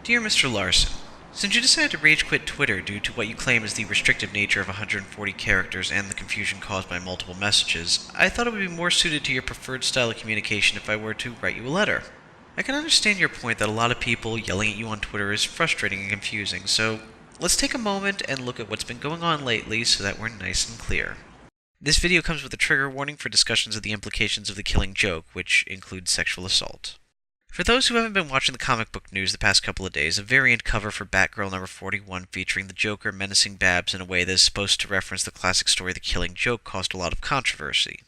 Dear Mr. Larson, since you decided to rage quit Twitter due to what you claim is the restrictive nature of 140 characters and the confusion caused by multiple messages, I thought it would be more suited to your preferred style of communication if I were to write you a letter. I can understand your point that a lot of people yelling at you on Twitter is frustrating and confusing, so let's take a moment and look at what's been going on lately so that we're nice and clear. This video comes with a trigger warning for discussions of the implications of the Killing Joke, which includes sexual assault. For those who haven't been watching the comic book news the past couple of days, a variant cover for Batgirl number 41 featuring the Joker menacing Babs in a way that is supposed to reference the classic story The Killing Joke caused a lot of controversy.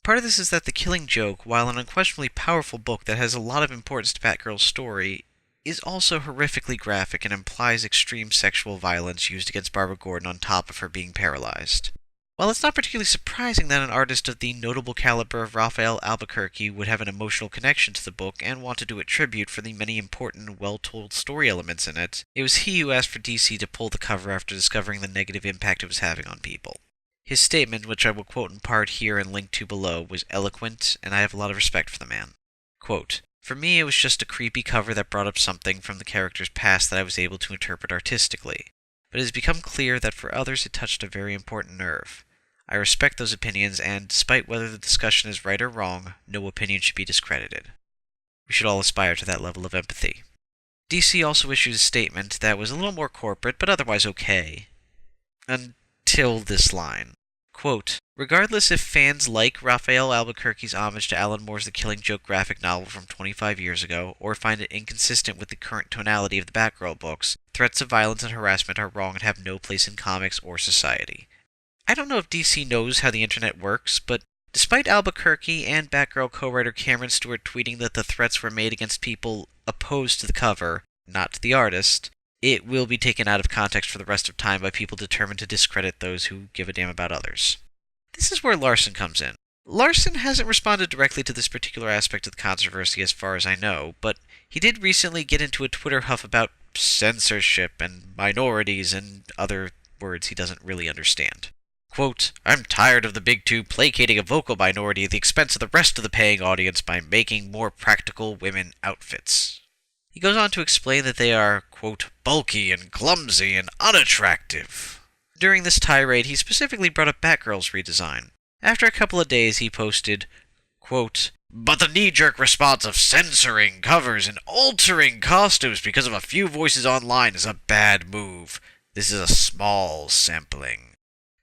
Part of this is that The Killing Joke, while an unquestionably powerful book that has a lot of importance to Batgirl's story, is also horrifically graphic and implies extreme sexual violence used against Barbara Gordon on top of her being paralyzed. While it's not particularly surprising that an artist of the notable caliber of Raphael Albuquerque would have an emotional connection to the book and want to do it tribute for the many important, well-told story elements in it, it was he who asked for DC to pull the cover after discovering the negative impact it was having on people. His statement, which I will quote in part here and link to below, was eloquent, and I have a lot of respect for the man. Quote, "For me, it was just a creepy cover that brought up something from the character's past that I was able to interpret artistically. But it has become clear that for others it touched a very important nerve. I respect those opinions, and despite whether the discussion is right or wrong, no opinion should be discredited. We should all aspire to that level of empathy." DC also issued a statement that was a little more corporate, but otherwise okay. Until this line. Quote, "Regardless if fans like Raphael Albuquerque's homage to Alan Moore's The Killing Joke graphic novel from 25 years ago, or find it inconsistent with the current tonality of the Batgirl books, threats of violence and harassment are wrong and have no place in comics or society." I don't know if DC knows how the internet works, but despite Albuquerque and Batgirl co-writer Cameron Stewart tweeting that the threats were made against people opposed to the cover, not to the artist, it will be taken out of context for the rest of time by people determined to discredit those who give a damn about others. This is where Larson comes in. Larson hasn't responded directly to this particular aspect of the controversy as far as I know, but he did recently get into a Twitter huff about censorship and minorities and other words he doesn't really understand. Quote, "I'm tired of the big two placating a vocal minority at the expense of the rest of the paying audience by making more practical women outfits." He goes on to explain that they are, quote, "bulky and clumsy and unattractive." During this tirade, he specifically brought up Batgirl's redesign. After a couple of days, he posted, quote, "But the knee-jerk response of censoring covers and altering costumes because of a few voices online is a bad move. This is a small sampling."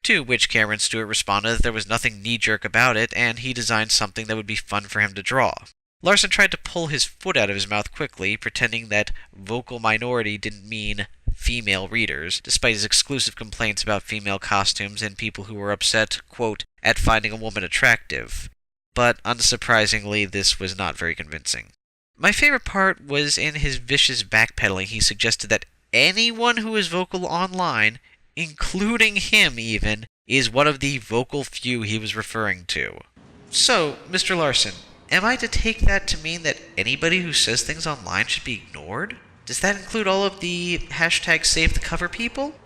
To which Cameron Stewart responded that there was nothing knee-jerk about it, and he designed something that would be fun for him to draw. Larson tried to pull his foot out of his mouth quickly, pretending that vocal minority didn't mean female readers, despite his exclusive complaints about female costumes and people who were upset, quote, "at finding a woman attractive." But unsurprisingly, this was not very convincing. My favorite part was in his vicious backpedaling. He suggested that anyone who is vocal online, including him even, is one of the vocal few he was referring to. So, Mr. Larson, am I to take that to mean that anybody who says things online should be ignored? Does that include all of the hashtag save the cover people?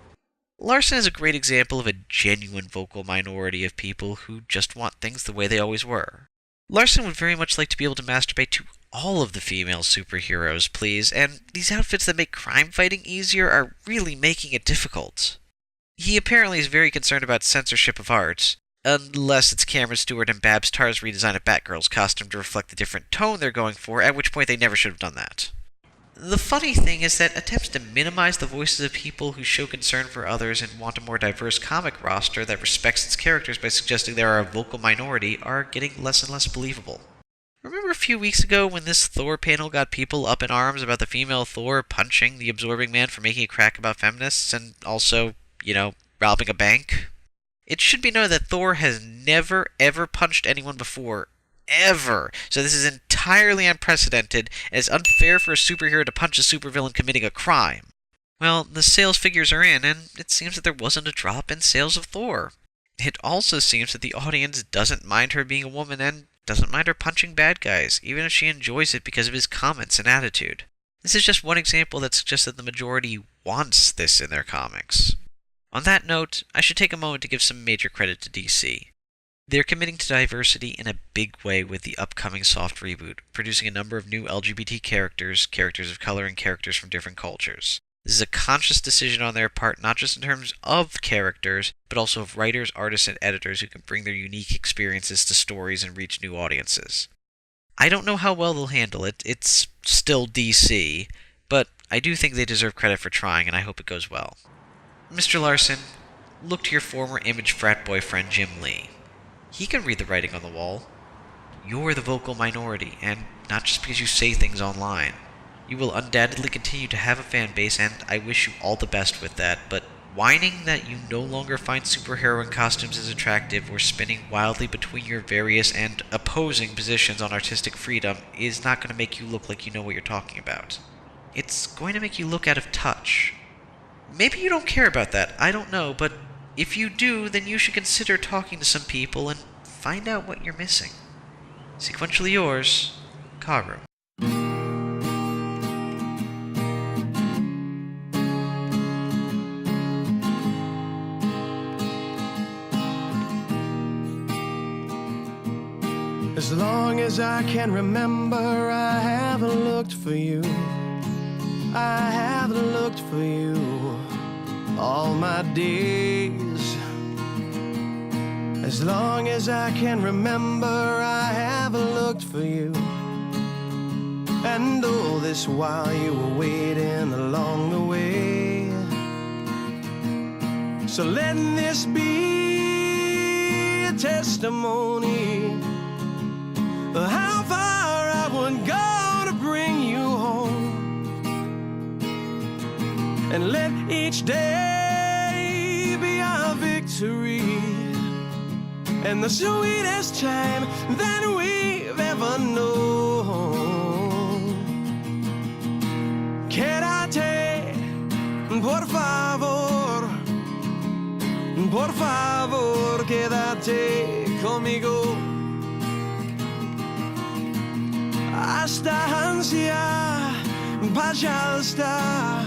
Larson is a great example of a genuine vocal minority of people who just want things the way they always were. Larson would very much like to be able to masturbate to all of the female superheroes, please, and these outfits that make crime fighting easier are really making it difficult. He apparently is very concerned about censorship of art, unless it's Cameron Stewart and Babs Tarr's redesign of Batgirl's costume to reflect the different tone they're going for, at which point they never should have done that. The funny thing is that attempts to minimize the voices of people who show concern for others and want a more diverse comic roster that respects its characters by suggesting they are a vocal minority are getting less and less believable. Remember a few weeks ago when this Thor panel got people up in arms about the female Thor punching the Absorbing Man for making a crack about feminists and also, robbing a bank? It should be noted that Thor has never, ever punched anyone before. Ever. So this is entirely unprecedented, and it's unfair for a superhero to punch a supervillain committing a crime. Well, the sales figures are in, and it seems that there wasn't a drop in sales of Thor. It also seems that the audience doesn't mind her being a woman and doesn't mind her punching bad guys, even if she enjoys it because of his comments and attitude. This is just one example that suggests that the majority wants this in their comics. On that note, I should take a moment to give some major credit to DC. They're committing to diversity in a big way with the upcoming soft reboot, producing a number of new LGBT characters, characters of color, and characters from different cultures. This is a conscious decision on their part, not just in terms of characters, but also of writers, artists, and editors who can bring their unique experiences to stories and reach new audiences. I don't know how well they'll handle it. It's still DC, but I do think they deserve credit for trying, and I hope it goes well. Mr. Larson, look to your former Image frat boyfriend, Jim Lee. He can read the writing on the wall. You're the vocal minority, and not just because you say things online. You will undoubtedly continue to have a fan base, and I wish you all the best with that, but whining that you no longer find superheroine costumes as attractive or spinning wildly between your various and opposing positions on artistic freedom is not going to make you look like you know what you're talking about. It's going to make you look out of touch. Maybe you don't care about that, I don't know, but if you do, then you should consider talking to some people and find out what you're missing. Sequentially yours, Karu. As long as I can remember, I haven't looked for you. I haven't looked for you all my days. As long as I can remember, I haven't looked for you. And all this while you were waiting along the way. So let this be a testimony of how far I would go to bring you home. And let each day be our victory and the sweetest time that we've ever known. Quédate, por favor, quédate conmigo. Пожалуйста,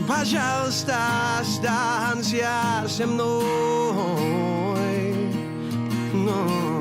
пожалуйста, останься со мной. No.